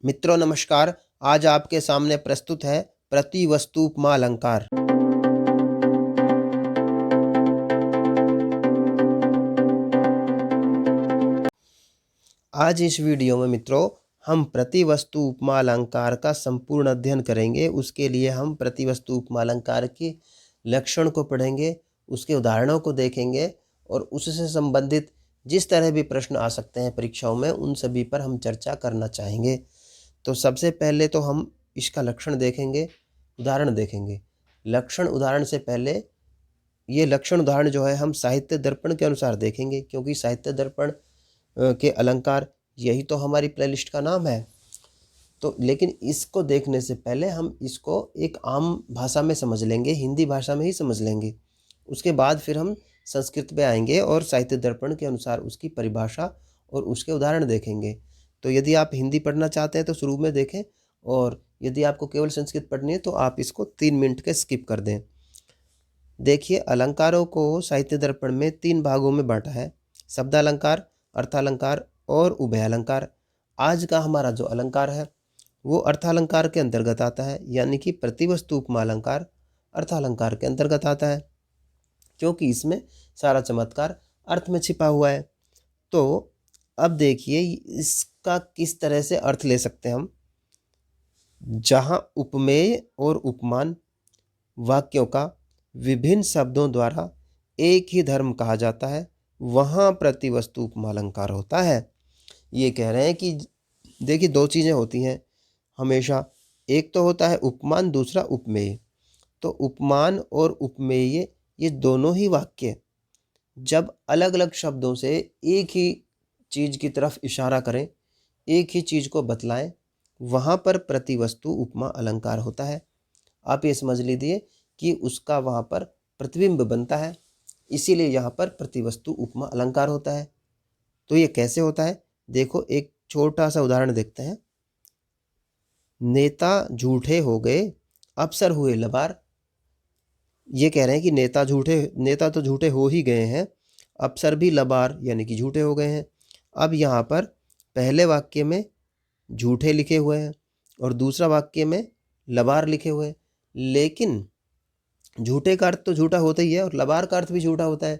मित्रों नमस्कार। आज आपके सामने प्रस्तुत है प्रतिवस्तु उपमा अलंकार। आज इस वीडियो में मित्रों हम प्रतिवस्तु उपमा अलंकार का संपूर्ण अध्ययन करेंगे। उसके लिए हम प्रतिवस्तु उपमा अलंकार के लक्षण को पढ़ेंगे, उसके उदाहरणों को देखेंगे और उससे संबंधित जिस तरह भी प्रश्न आ सकते हैं परीक्षाओं में, उन सभी पर हम चर्चा करना चाहेंगे। तो सबसे पहले तो हम इसका लक्षण देखेंगे, उदाहरण देखेंगे। लक्षण उदाहरण से पहले ये लक्षण उदाहरण जो है हम साहित्य दर्पण के अनुसार देखेंगे, क्योंकि साहित्य दर्पण के अलंकार यही तो हमारी प्लेलिस्ट का नाम है। तो लेकिन इसको देखने से पहले हम इसको एक आम भाषा में समझ लेंगे, हिंदी भाषा में ही समझ लेंगे। उसके बाद फिर हम संस्कृत पे आएंगे और साहित्य दर्पण के अनुसार उसकी परिभाषा और उसके उदाहरण देखेंगे। तो यदि आप हिंदी पढ़ना चाहते हैं तो शुरू में देखें, और यदि आपको केवल संस्कृत पढ़नी है तो आप इसको 3 मिनट के स्किप कर दें। देखिए, अलंकारों को साहित्य दर्पण में 3 भागों में बांटा है: शब्दालंकार, अर्थालंकार और उभयालंकार। आज का हमारा जो अलंकार है वो अर्थालंकार के अंतर्गत आता है, यानी कि प्रतिवस्तु उपमा अलंकार अर्थालंकार के अंतर्गत आता है, क्योंकि इसमें सारा चमत्कार अर्थ में छिपा हुआ है। तो अब देखिए इसका किस तरह से अर्थ ले सकते हैं हम। जहाँ उपमेय और उपमान वाक्यों का विभिन्न शब्दों द्वारा एक ही धर्म कहा जाता है, वहाँ प्रतिवस्तु उपमा अलंकार होता है। ये कह रहे हैं कि देखिए 2 चीज़ें होती हैं हमेशा, एक तो होता है उपमान, दूसरा उपमेय। तो उपमान और उपमेय ये दोनों ही वाक्य जब अलग अलग शब्दों से एक ही चीज़ की तरफ इशारा करें, एक ही चीज़ को बतलाएं, वहाँ पर प्रतिवस्तु उपमा अलंकार होता है। आप ये समझ लीजिए कि उसका वहाँ पर प्रतिबिंब बनता है, इसीलिए यहाँ पर प्रतिवस्तु उपमा अलंकार होता है। तो ये कैसे होता है, देखो एक छोटा सा उदाहरण देखते हैं। नेता झूठे हो गए, अफसर हुए लबार। ये कह रहे हैं कि नेता तो झूठे हो ही गए हैं, अफसर भी लबार यानी कि झूठे हो गए हैं। अब यहाँ पर पहले वाक्य में झूठे लिखे हुए हैं और दूसरा वाक्य में लबार लिखे हुए हैं, लेकिन झूठे का अर्थ तो झूठा होता ही है और लबार का अर्थ भी झूठा होता है।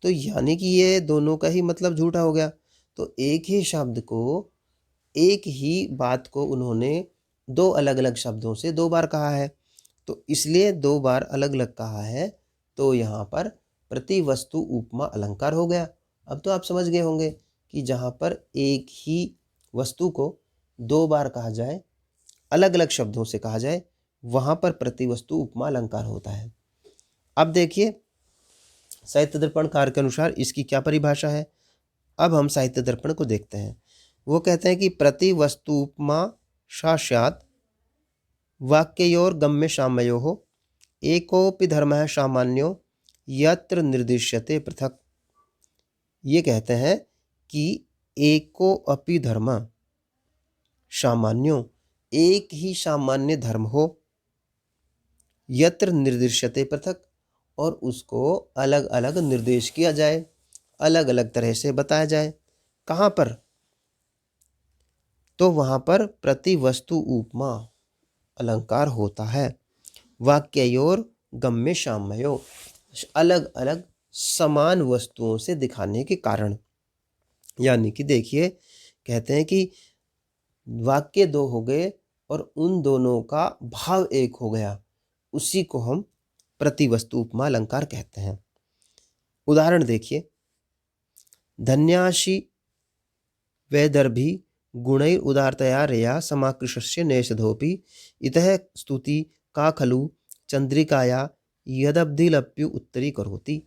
तो यानी कि ये दोनों का ही मतलब झूठा हो गया। तो एक ही शब्द को, एक ही बात को उन्होंने 2 अलग अलग शब्दों से 2 बार कहा है, तो इसलिए 2 बार अलग अलग कहा है। तो यहाँ पर प्रतिवस्तु उपमा अलंकार हो गया। अब तो आप समझ गए होंगे कि जहाँ पर एक ही वस्तु को 2 बार कहा जाए, अलग अलग शब्दों से कहा जाए, वहाँ पर प्रतिवस्तु उपमा अलंकार होता है। अब देखिए साहित्य दर्पणकार के अनुसार इसकी क्या परिभाषा है। अब हम साहित्य दर्पण को देखते हैं। वो कहते हैं कि प्रतिवस्तु उपमा साक्षात वाक्ययोर गम्य सामयोः एकोपि धर्मः सामान्यो यत्र निर्दिश्यते पृथक्। ये कहते हैं कि एको अपि धर्म सामान्यो, एक ही सामान्य धर्म हो, यत्र निर्दिश्यते पृथक्, और उसको अलग अलग निर्देश किया जाए, अलग अलग तरह से बताया जाए। कहाँ पर? तो वहाँ पर प्रतिवस्तु उपमा अलंकार होता है। वाक्ययोर गम्य साम्यो, अलग अलग समान वस्तुओं से दिखाने के कारण। यानी कि देखिए कहते हैं कि वाक्य 2 हो गए और उन दोनों का भाव एक हो गया, उसी को हम प्रतिवस्तु उपमा अलंकार कहते हैं। उदाहरण देखिए, धन्यासि वैदर्भी गुणैर उदारतया रेया समाकृष्य नेषधोपि इतः स्तुति का खलु चंद्रिकाया यदब्धिलप्यु उत्तरी करोति।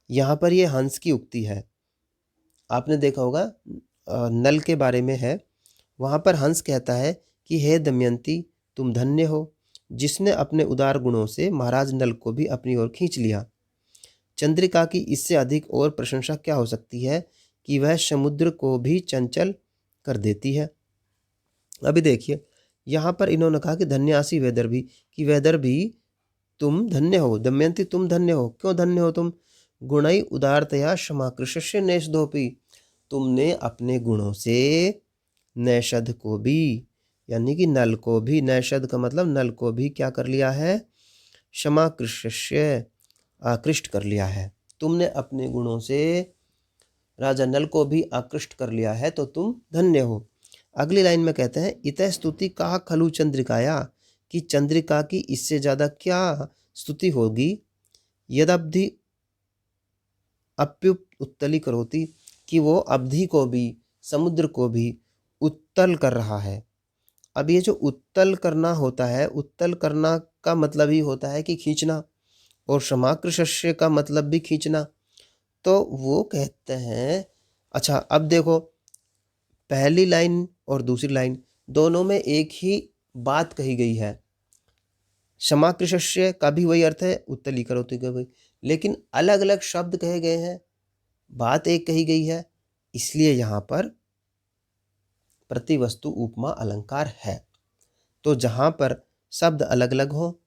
यहाँ पर ये हंस की उक्ति है। आपने देखा होगा नल के बारे में है। वहाँ पर हंस कहता है कि हे दमयंती, तुम धन्य हो जिसने अपने उदार गुणों से महाराज नल को भी अपनी ओर खींच लिया। चंद्रिका की इससे अधिक और प्रशंसा क्या हो सकती है कि वह समुद्र को भी चंचल कर देती है। अभी देखिए यहाँ पर इन्होंने कहा कि धन्यासी वैदर्भी, कि वैदर्भी तुम धन्य हो, दमयंती तुम धन्य हो। क्यों धन्य हो तुम? गुणई उदारतया क्षमाकृष्य नेषधोपि, तुमने अपने गुणों से नैषध को भी, यानी कि नल को भी, नय शब्द का मतलब नल को भी क्या कर लिया है, क्षमाकृष्य, आकृष्ट कर लिया है। तुमने अपने गुणों से राजा नल को भी आकृष्ट कर लिया है, तो तुम धन्य हो। अगली लाइन में कहते हैं, इतः स्तुति कहा खलु चंद्रिकाया, कि चंद्रिका की इससे ज्यादा क्या स्तुति होगी। यदब्धि अप्युप उत्तली करोति, कि वो अवधि को भी, समुद्र को भी उत्तल कर रहा है। अब ये जो उत्तल करना होता है, उत्तल करना का मतलब ही होता है कि खींचना, और क्षमाकृष्य का मतलब भी खींचना। तो वो कहते हैं, अच्छा अब देखो, पहली लाइन और दूसरी लाइन दोनों में एक ही बात कही गई है। क्षमाकृष्य का भी वही अर्थ है, उत्तली करोति का भी, लेकिन अलग अलग शब्द कहे गए हैं, बात एक कही गई है, इसलिए यहाँ पर प्रतिवस्तु उपमा अलंकार है। तो जहाँ पर शब्द अलग अलग हो,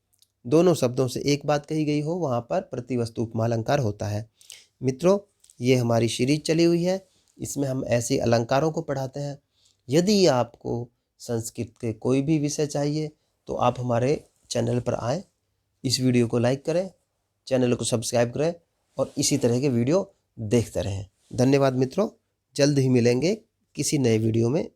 दोनों शब्दों से एक बात कही गई हो, वहाँ पर प्रतिवस्तु उपमा अलंकार होता है। मित्रों, ये हमारी सीरीज चली हुई है, इसमें हम ऐसे अलंकारों को पढ़ाते हैं। यदि आपको संस्कृत के कोई भी विषय चाहिए तो आप हमारे चैनल पर आएँ, इस वीडियो को लाइक करें, चैनल को सब्सक्राइब करें और इसी तरह के वीडियो देखते रहें। धन्यवाद मित्रों, जल्द ही मिलेंगे किसी नए वीडियो में।